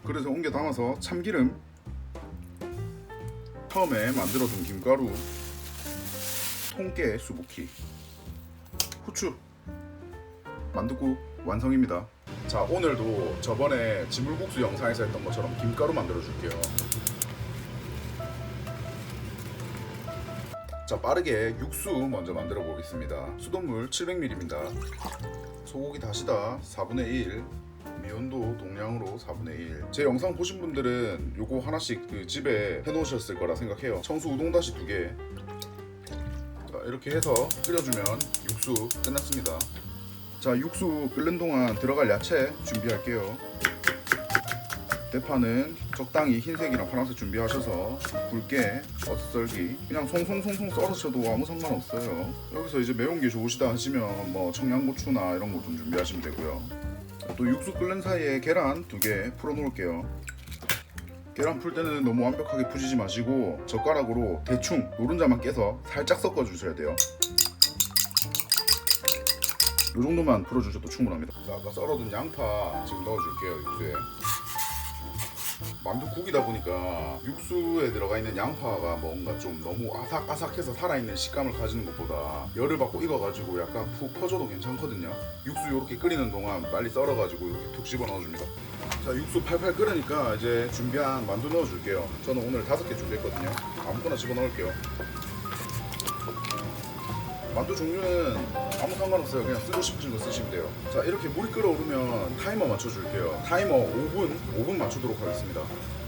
그래서 옮겨 담아서 참기름, 처음에 만들어둔 김가루, 통깨 수북히, 후추, 만둣국 완성입니다. 자, 오늘도 저번에 지물국수 영상에서 했던 것처럼 김가루 만들어 줄게요. 자, 빠르게 육수 먼저 만들어 보겠습니다. 수돗물 700ml입니다. 소고기 다시다 4분의 1, 미온도 동량으로 4분의 1. 제 영상 보신 분들은 요거 하나씩 그 집에 해놓으셨을 거라 생각해요. 청수 우동다시 2개. 자, 이렇게 해서 끓여주면 육수 끝났습니다. 자, 육수 끓는 동안 들어갈 야채 준비할게요. 대파는 적당히 흰색이랑 파란색 준비하셔서 굵게 어슷썰기, 그냥 송송송송 썰으셔도 아무 상관없어요. 여기서 이제 매운 게 좋으시다 하시면 뭐 청양고추나 이런 거 좀 준비하시면 되고요. 또 육수 끓는 사이에 계란 2개 풀어 놓을게요. 계란 풀 때는 너무 완벽하게 푸시지 마시고 젓가락으로 대충 노른자만 깨서 살짝 섞어 주셔야 돼요. 이 정도만 풀어주셔도 충분합니다. 자, 아까 썰어둔 양파 지금 넣어줄게요. 육수에. 만둣국이다 보니까 육수에 들어가 있는 양파가 뭔가 좀 너무 아삭아삭해서 살아있는 식감을 가지는 것보다 열을 받고 익어가지고 약간 푹 퍼져도 괜찮거든요. 육수 이렇게 끓이는 동안 빨리 썰어가지고 이렇게 툭 집어 넣어줍니다. 자, 육수 팔팔 끓으니까 이제 준비한 만두 넣어줄게요. 저는 오늘 5개 준비했거든요. 아무거나 집어 넣을게요. 만두 종류는 아무 상관없어요. 그냥 쓰고 싶으신 거 쓰시면 돼요. 자, 이렇게 물이 끓어오르면 타이머 맞춰줄게요. 타이머 5분 맞추도록 하겠습니다.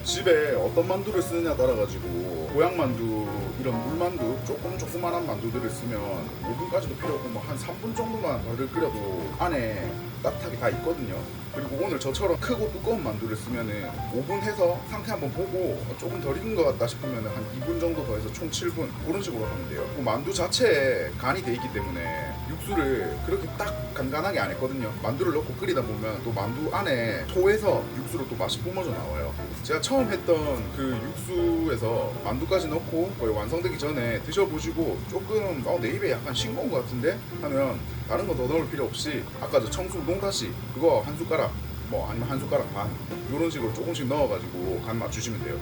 집에 어떤 만두를 쓰느냐 따라 가지고 고향 만두, 이런 물만두, 조그만한 만두들을 쓰면 5분까지도 필요 없고 뭐 한 3분 정도만 덜 끓여도 안에 따뜻하게 다 있거든요. 그리고 오늘 저처럼 크고 두꺼운 만두를 쓰면은 5분 해서 상태 한번 보고 조금 덜 익은 것 같다 싶으면 한 2분 정도 더 해서 총 7분 그런 식으로 하면 돼요. 만두 자체에 간이 돼 있기 때문에 육수를 그렇게 딱 간간하게 안 했거든요. 만두를 넣고 끓이다 보면 또 만두 안에 토해서 육수로 또 맛이 뿜어져 나와요. 제가 처음 했던 그 육수에서 만두까지 넣고 거의 완성되기 전에 드셔보시고 조금 내 입에 약간 싱거운 것 같은데 하면 다른 거 더 넣을 필요 없이 아까 저 청수 우동다시 그거 한 숟가락 뭐 아니면 한 숟가락 반 이런 식으로 조금씩 넣어가지고 간 맞추시면 돼요.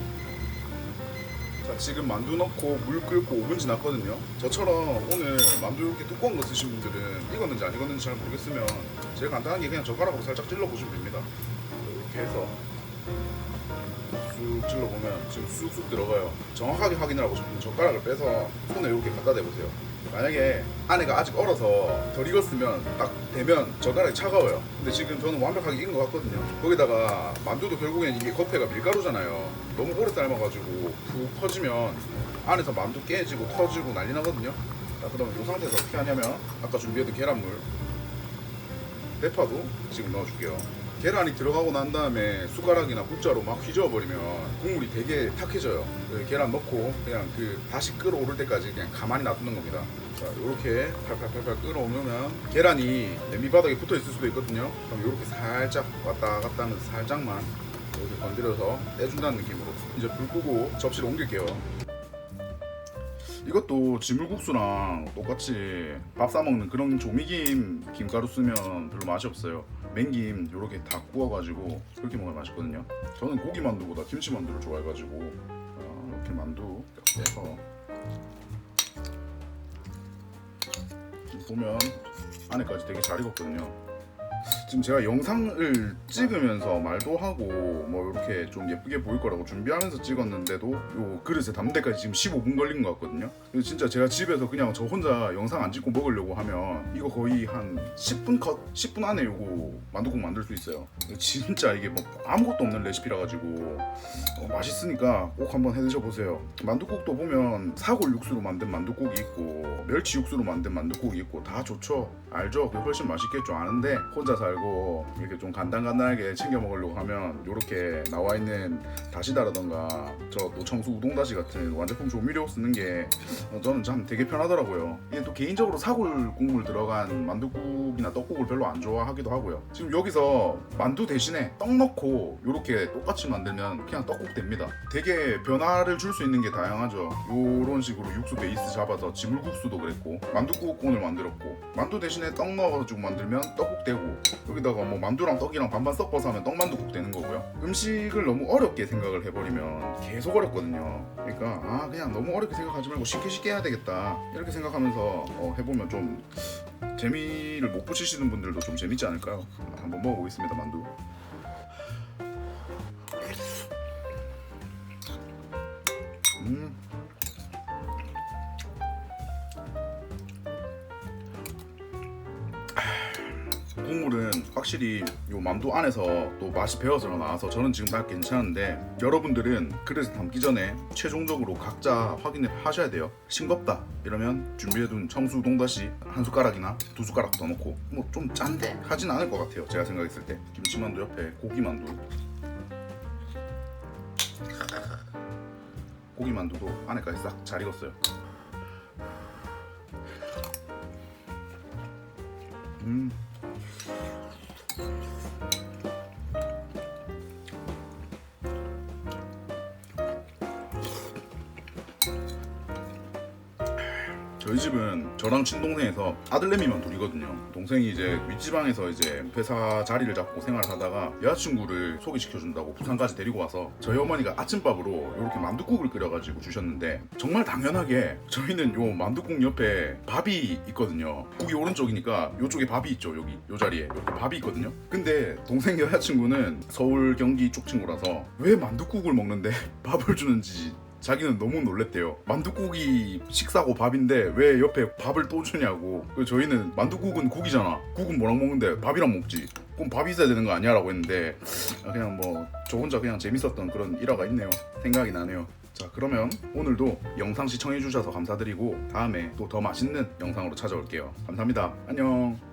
자, 지금 만두 넣고 물 끓고 5분 지났거든요. 저처럼 오늘 만두 이렇게 두꺼운 거 드신 분들은 익었는지 안 익었는지 잘 모르겠으면 제일 간단하게 그냥 젓가락으로 살짝 찔러 보시면 됩니다. 이렇게 해서 쑥 찔러보면 지금 쑥쑥 들어가요. 정확하게 확인을 하고 싶으면 젓가락을 빼서 손에 이렇게 갖다 대보세요. 만약에 안에가 아직 얼어서 덜 익었으면 딱 대면 젓가락이 차가워요. 근데 지금 저는 완벽하게 익은 것 같거든요. 거기다가 만두도 결국엔 이게 겉에가 밀가루잖아요. 너무 오래 삶아가지고 푹 퍼지면 안에서 만두 깨지고 터지고 난리 나거든요. 자, 그러면 이 상태에서 어떻게 하냐면 아까 준비했던 계란물, 대파도 지금 넣어줄게요. 계란이 들어가고 난 다음에 숟가락이나 국자로 막 휘저어버리면 국물이 되게 탁해져요. 계란 넣고 그냥 그 다시 끓어오를 때까지 그냥 가만히 놔두는 겁니다. 자, 이렇게 팔팔팔팔 끓어오면 계란이 냄비바닥에 붙어 있을 수도 있거든요. 그럼 이렇게 살짝 왔다 갔다 하면서 살짝만 이렇게 건드려서 떼준다는 느낌으로 이제 불 끄고 접시로 옮길게요. 이것도 지물국수랑 똑같이 밥 싸먹는 그런 조미김 김가루 쓰면 별로 맛이 없어요. 맹김 요렇게 다 구워가지고 그렇게 먹으면 맛있거든요. 저는 고기 만두보다 김치 만두를 좋아해가지고 이렇게 만두 떼서 보면 안에까지 되게 잘 익었거든요. 지금 제가 영상을 찍으면서 말도 하고 뭐 이렇게 좀 예쁘게 보일 거라고 준비하면서 찍었는데도 요 그릇에 담는 데까지 지금 15분 걸린 것 같거든요. 진짜 제가 집에서 그냥 저 혼자 영상 안 찍고 먹으려고 하면 이거 거의 한 10분 컷? 10분 안에 요거 만둣국 만들 수 있어요. 진짜 이게 뭐 아무것도 없는 레시피라 가지고 맛있으니까 꼭 한번 해 드셔보세요. 만둣국도 보면 사골 육수로 만든 만둣국이 있고 멸치 육수로 만든 만둣국이 있고 다 좋죠. 알죠? 그게 훨씬 맛있겠죠. 아는데 혼자 살고 이렇게 좀 간단하게 챙겨 먹으려고 하면 이렇게 나와 있는 다시다라던가 저 노청수 우동다시 같은 완제품 조미료 쓰는 게 저는 참 되게 편하더라고요. 이게 또 개인적으로 사골 국물 들어간 만둣국이나 떡국을 별로 안 좋아하기도 하고요. 지금 여기서 만두 대신에 떡 넣고 이렇게 똑같이 만들면 그냥 떡국 됩니다. 되게 변화를 줄 수 있는 게 다양하죠. 이런 식으로 육수 베이스 잡아서 지물국수도 그랬고 만둣국 오늘 만들었고 만두 대신에 떡 넣어가지고 만들면 떡국 되고 만두국. 여기다가 뭐 만두랑 떡이랑 반반 섞어서 하면 떡만두국 되는 거고요. 음식을 너무 어렵게 생각을 해버리면 계속 어렵거든요. 그러니까 그냥 너무 어렵게 생각하지 말고 쉽게 해야 되겠다 이렇게 생각하면서 해보면 좀 재미를 못 붙이시는 분들도 좀 재밌지 않을까요? 한번 먹어보겠습니다. 만두. 국물은 확실히 요 만두 안에서 또 맛이 배어서 나와서 저는 지금 다 괜찮은데, 여러분들은 그릇에 담기 전에 최종적으로 각자 확인을 하셔야 돼요. 싱겁다 이러면 준비해둔 청수 동다시 한 숟가락이나 두 숟가락 더 넣고, 뭐 좀 짠데 하진 않을 것 같아요. 제가 생각했을 때. 김치만두 옆에 고기만두. 고기만두도 안에까지 싹 잘 익었어요. 저희 집은 저랑 친동생에서 아들내미만 둘이거든요. 동생이 이제 윗지방에서 이제 회사 자리를 잡고 생활하다가 여자친구를 소개시켜준다고 부산까지 데리고 와서 저희 어머니가 아침밥으로 이렇게 만둣국을 끓여가지고 주셨는데, 정말 당연하게 저희는 요 만둣국 옆에 밥이 있거든요. 국이 오른쪽이니까 요쪽에 밥이 있죠. 여기 요 자리에 이렇게 밥이 있거든요. 근데 동생 여자친구는 서울 경기 쪽 친구라서 왜 만둣국을 먹는데 밥을 주는지 자기는 너무 놀랬대요. 만둣국이 식사고 밥인데 왜 옆에 밥을 또 주냐고. 그래서 저희는 만둣국은 국이잖아, 국은 뭐랑 먹는데 밥이랑 먹지, 그럼 밥이 있어야 되는 거 아니야? 라고 했는데 그냥 뭐 저 혼자 그냥 재밌었던 그런 일화가 있네요. 생각이 나네요. 자, 그러면 오늘도 영상 시청해주셔서 감사드리고 다음에 또 더 맛있는 영상으로 찾아올게요. 감사합니다. 안녕.